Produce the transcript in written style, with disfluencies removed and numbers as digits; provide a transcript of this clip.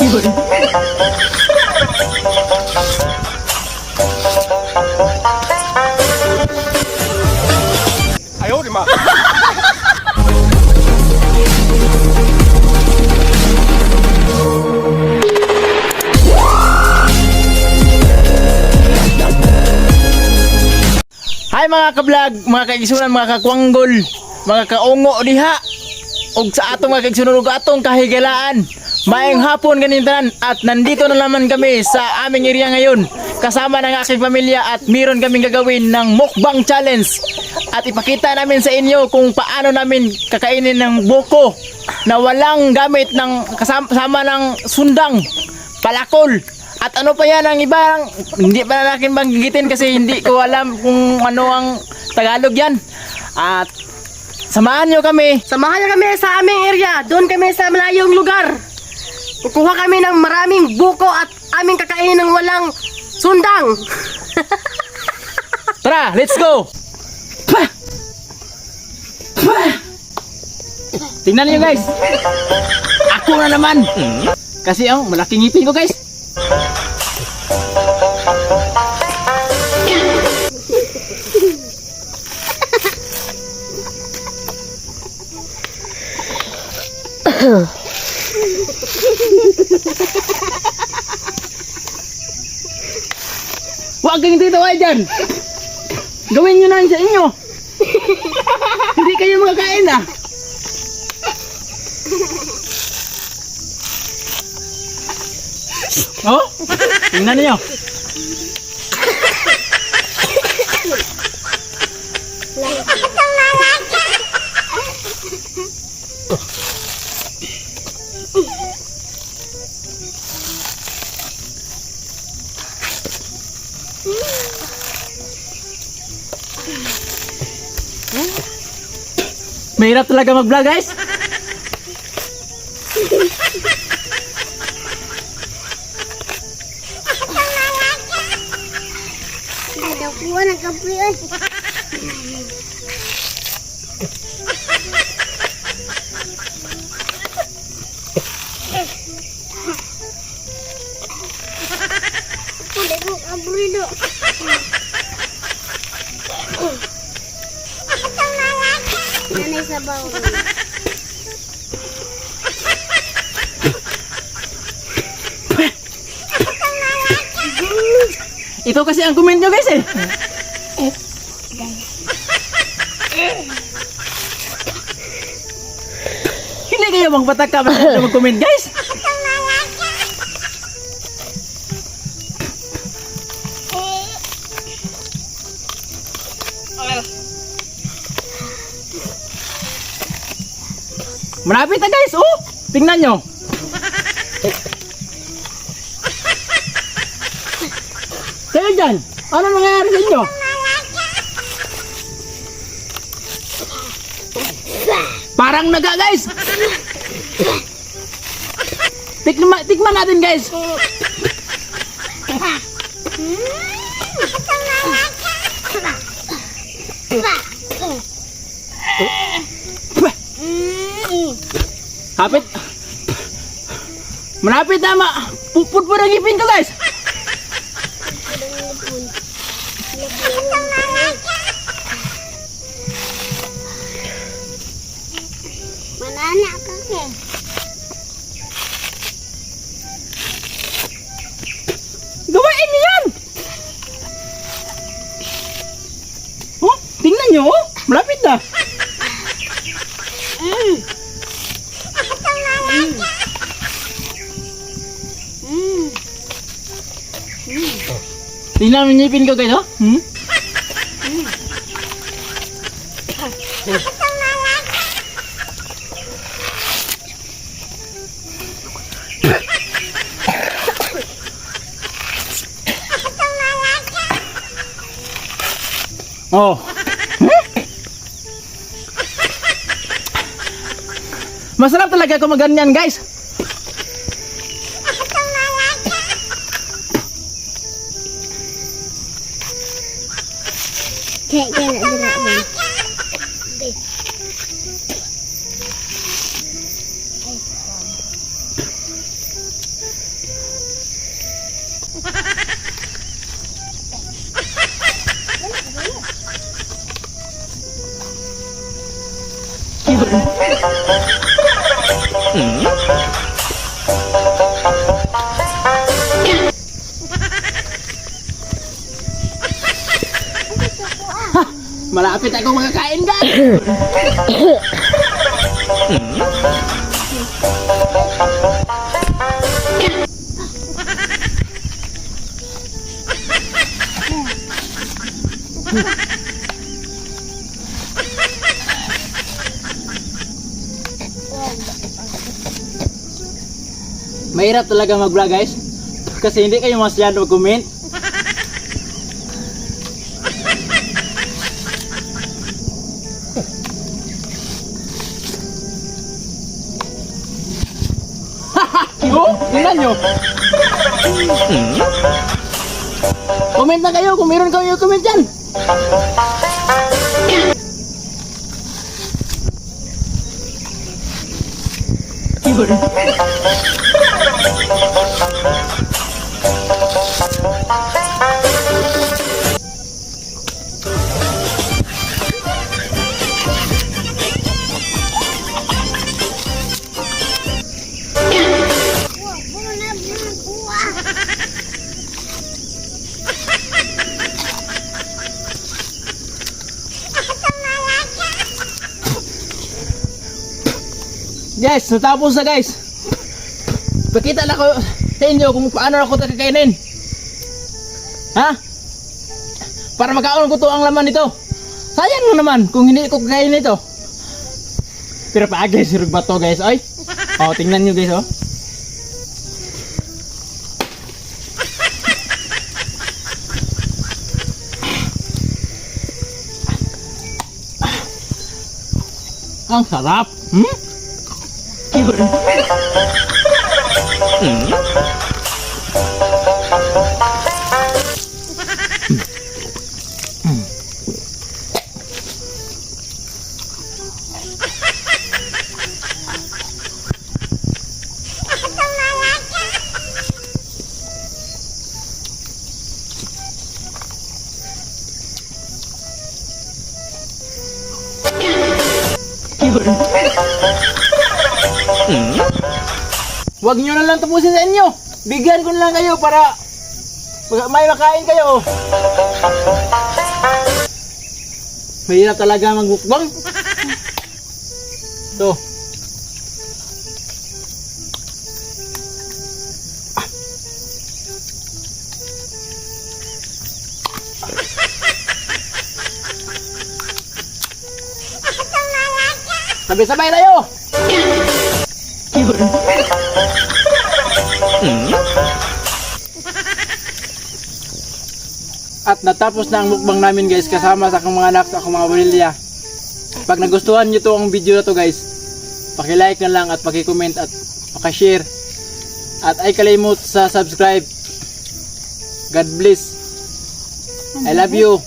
Ayo di mah. Hi mga ka-vlog, mga kaigsunan, mga kakwanggol, mga kaungo diha. Og sa atong mga kaigsunan ug atong kahigalaan. Maayong hapon ganintanan at nandito na naman kami sa aming area ngayon. Kasama ng aking pamilya at meron kaming gagawin ng mukbang challenge. At ipakita namin sa inyo kung paano namin kakainin ng buko na walang gamit ng kasama ng sundang, palakol. At ano pa yan ang ibang hindi pa na natin banggitin kasi hindi ko alam kung ano ang Tagalog yan. At samahan nyo kami sa aming area. Doon kami sa malayong lugar. Kukuha kami ng maraming buko at aming kakainin ng walang sundang. Tara, let's go! Tingnan niyo guys. Ako na naman. Kasi ang malaking ngipin ko guys. Huwag kang dito ay dyan. Gawin nyo na sa inyo. Hindi kayo makakain ah. Oh, tingnan niyo. Mahirap talaga mag-vlog guys. Nakuha ng kapiyon. Pwede kong abrido. Nanay sa bawang. Ito kasi ang comment nyo guys eh. Hindi kayo magpatak mag-comment guys. Malapit na guys, oh! Tingnan nyo. Kayo dyan, ano nangyayari sa inyo? Parang naga guys. Tikman natin guys. Kapit. Malapit na puput po ng ipin ko guys. Manana ka ke. Gawain niyo yan. Oh, tingnan nyo oh. Malapit na. Tingnan mo ngipin ko guys oh. Oh. Masarap talaga kung maganyan guys. Kayak nak gerak ni. Malapit ako makakain guys. Mahirap talaga mag-vlog guys kasi hindi kayo masyado mag-comment. Haha! Tingnan nyo! Comment na kayo kung meron kayo comment dyan! Guys, natapos na guys. Pakita na ko sa inyo kung paano ako kakainin. Ha? Para makaon ko to ang laman nito. Sayang mo naman kung hindi ko kakainin ito. Pero paagay sirog ba to guys? Ay. Oh, tingnan nyo guys oh. Ang sarap. Huwag nyo na lang tapusin sa inyo. Bigyan ko na lang kayo para may makain kayo. Mahirap talaga magmukbang. Ito. Sabay-sabay tayo. At natapos na ang mukbang namin guys kasama sa akong mga anak, sa akong mga pamilya. Pag nagustuhan nyo to ang video na to guys, paki-like na lang at paki-comment at paki-share. At ay kalimut sa subscribe. God bless. I love you.